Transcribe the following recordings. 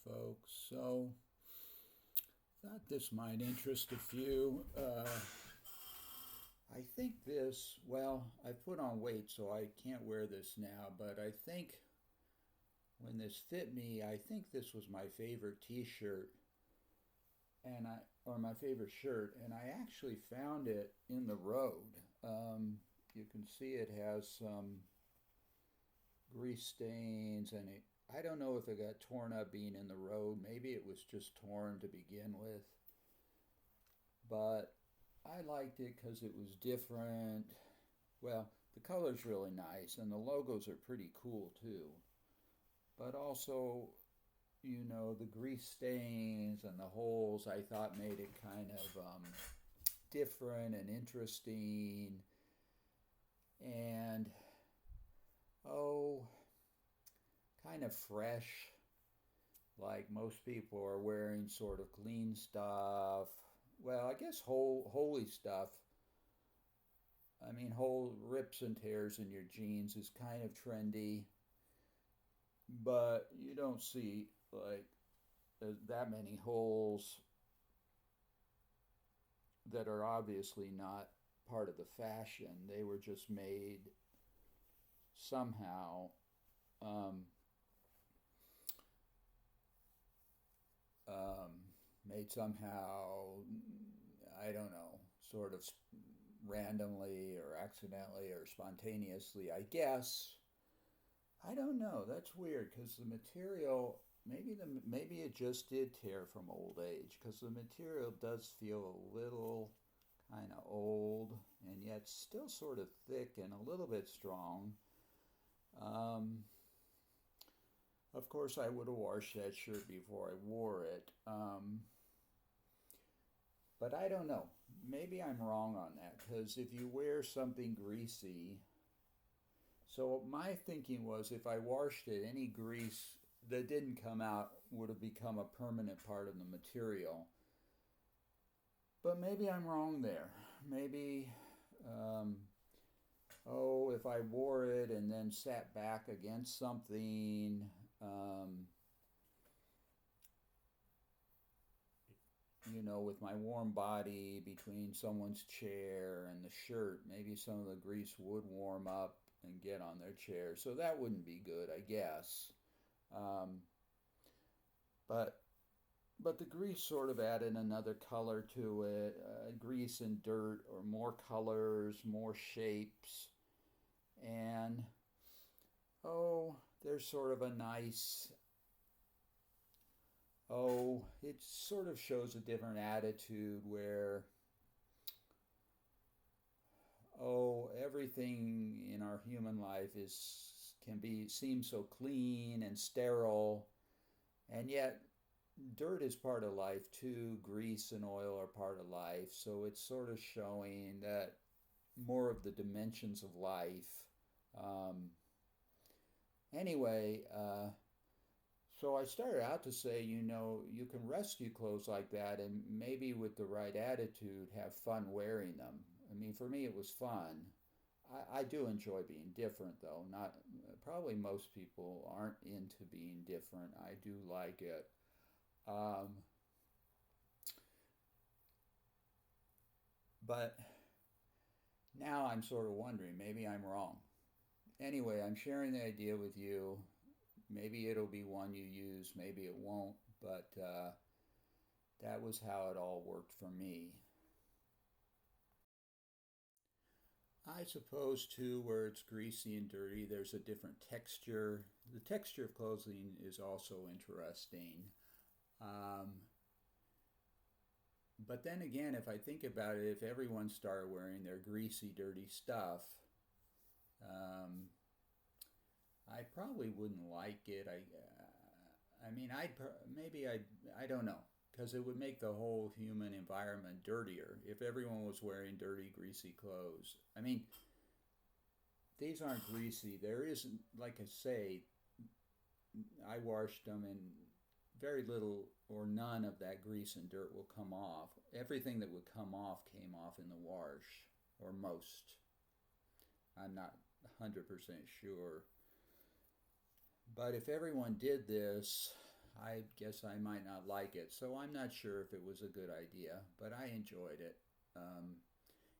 folks. So, thought this might interest a few. I think I put on weight, so I can't wear this now, but I think when this fit me, I think this was my favorite t-shirt or my favorite shirt, and I actually found it in the road. You can see it has some grease stains, and I don't know if it got torn up being in the road. Maybe it was just torn to begin with. But I liked it because it was different. Well, the color's really nice, and the logos are pretty cool too. But also, the grease stains and the holes I thought made it kind of different and interesting. And, oh, kind of fresh, like most people are wearing sort of clean stuff. Well, I guess holy stuff. I mean, whole rips and tears in your jeans is kind of trendy, but you don't see like that many holes that are obviously not part of the fashion. They were just made somehow. Um, Made somehow, I don't know, sort of randomly or accidentally or spontaneously, I guess. I don't know. That's weird because the material, maybe it just did tear from old age because the material does feel a little kind of old and yet still sort of thick and a little bit strong. Um, of course, I would have washed that shirt before I wore it. But I don't know. Maybe I'm wrong on that because if you wear something greasy, so my thinking was if I washed it, any grease that didn't come out would have become a permanent part of the material. But maybe I'm wrong there. Maybe, um, if I wore it and then sat back against something, with my warm body between someone's chair and the shirt, maybe some of the grease would warm up and get on their chair. So that wouldn't be good, I guess. Um, but but the grease sort of added another color to it. Grease and dirt, or more colors, more shapes, and there's sort of a nice. It sort of shows a different attitude where everything in our human life is can be seem so clean and sterile, and yet dirt is part of life too. Grease and oil are part of life, so it's sort of showing that more of the dimensions of life. Um, anyway, so I started out to say, you can rescue clothes like that and maybe with the right attitude have fun wearing them. I mean, for me, it was fun. I do enjoy being different, though. Not probably most people aren't into being different. I do like it. Um, but now I'm sort of wondering, maybe I'm wrong. Anyway, I'm sharing the idea with you. Maybe it'll be one you use, maybe it won't, but that was how it all worked for me. I suppose too, where it's greasy and dirty, there's a different texture. The texture of clothing is also interesting. Um, but then again, if I think about it, if everyone started wearing their greasy, dirty stuff, um, I probably wouldn't like it. I mean, I don't know, because it would make the whole human environment dirtier if everyone was wearing dirty, greasy clothes. I mean, these aren't greasy. There isn't, like I say, I washed them and very little or none of that grease and dirt will come off. Everything that would come off came off in the wash, or most. I'm not 100% sure. But if everyone did this, I guess I might not like it. So I'm not sure if it was a good idea, but I enjoyed it.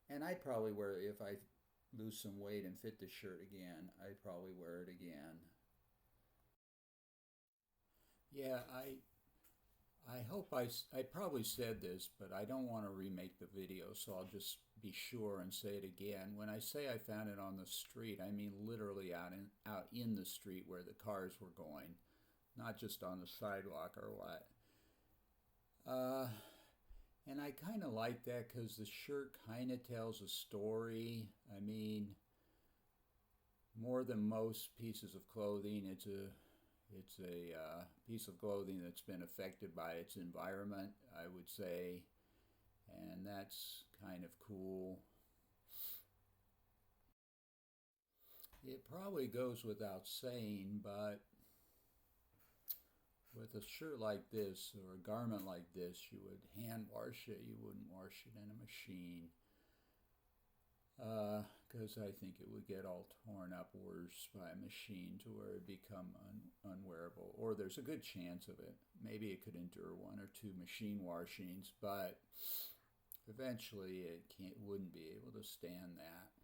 And I'd probably wear it if I lose some weight and fit the shirt again. I'd probably wear it again. Yeah, I hope I probably said this, but I don't want to remake the video, so I'll just be sure and say it again. When I say I found it on the street, I mean literally out in the street where the cars were going, not just on the sidewalk or what. Uh, and I kind of like that because the shirt kind of tells a story. I mean, more than most pieces of clothing, it's a piece of clothing that's been affected by its environment, I would say, and that's kind of cool. It probably goes without saying, but with a shirt like this or a garment like this, you would hand wash it. You wouldn't wash it in a machine because I think it would get all torn up worse by a machine to where it become unwearable. Or there's a good chance of it. Maybe it could endure one or two machine washings, but eventually it wouldn't be able to stand that.